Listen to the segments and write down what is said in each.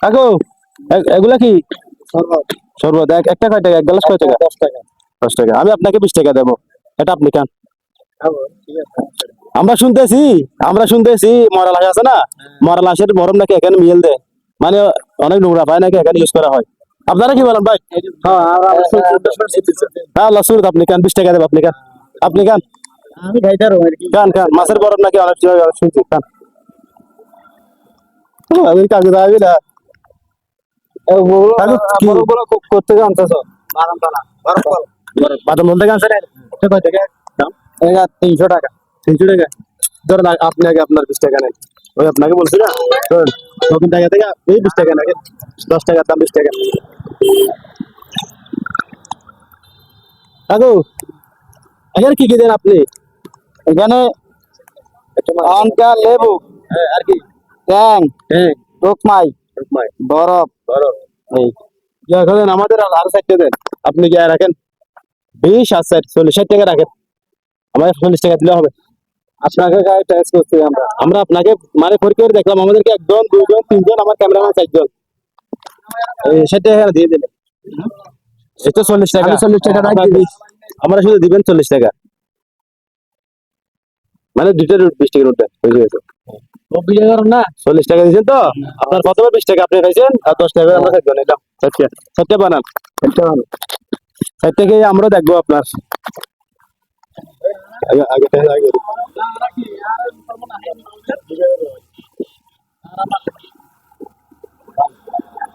কাকু এগুলা কি শরবত একটা কয় টাকা, এক গ্লাস কয় টাকা? 10 টাকা। 10 টাকা। আমি আপনাকে 20 টাকা দেবো, এটা আপনি খান। আমরা শুনতেছি মরা লাশ আছে না, মরা লাশের মরম নাকি এখানে মিল দেয়, মানে অনেক নোংরা পায় নাকি এখানে ইউজ করা হয়। আপনারা কি বলেন ভাই? হ্যাঁ আল্লাহ সুরত, আপনি খান, 20 টাকা দেবো, আপনি খান, আপনি খান, আমি খাইতারো আর কি। খান খান। মাছের বরফ নাকি অনেক শুনছি, খান। আমি কাকু যাবি না করতে আনতেছ বাদাম বলতে গেছে কয় টাকা দাম? 300 টাকা। 300 টাকা। ধরেন আপনি আগে আপনার 20 টাকা নেন, ওই আপনাকে বলছি না, ধরেন নতুন টাকা থেকে এই 20 টাকা নাকি 10 টাকার দাম 20 টাকা। কাকু এখানে কি কি দেন আপনি? এখানে আনকা, লেবু, আর কি? ট্যাং, হ্যাঁ টকমাই, বরফ। এই ইয়া করেন, আমাদের আর 60 দেন, আপনি কি রাখেন 20 আর 40 টাকা রাখেন, আমাদের 40 টাকা দিলে হবে। আপনাকে গায়ে ট্যাক্স করছি আমরা। আমরা আপনাকে মানে পরীক্ষা করে দেখলাম, আমাদেরকে 1 জন 2 জন 3 জন, আমার ক্যামেরাম্যান 4 জন, 60 টাকা দিয়ে দিলেন। এই তো 40 টাকা, আমি 40 টাকা রাখ দিবি। আমরা শুধু দিবেন 40 টাকা, মানে দুইটা 20 টাকা নোট হয়ে গেছে। না 40 টাকা দিয়েছেন তো, আপনার প্রথমে 20 টাকা আপনি খাইছেন, আর 10 টাকা আমরা খাইছেন, নিলাম 60 বানান, 60 টাকা আমরা দেখবো আপনার আগে থেকে আগে।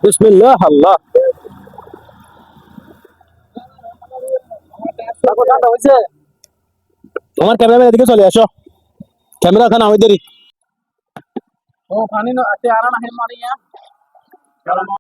বিসমিল্লাহ আল্লাহ। আমার ক্যামেরাম্যান এদিকে চলে আসো, ক্যামেরা খান আমাদেরই। ও পানি না আতে আরা না হে মারিয়া।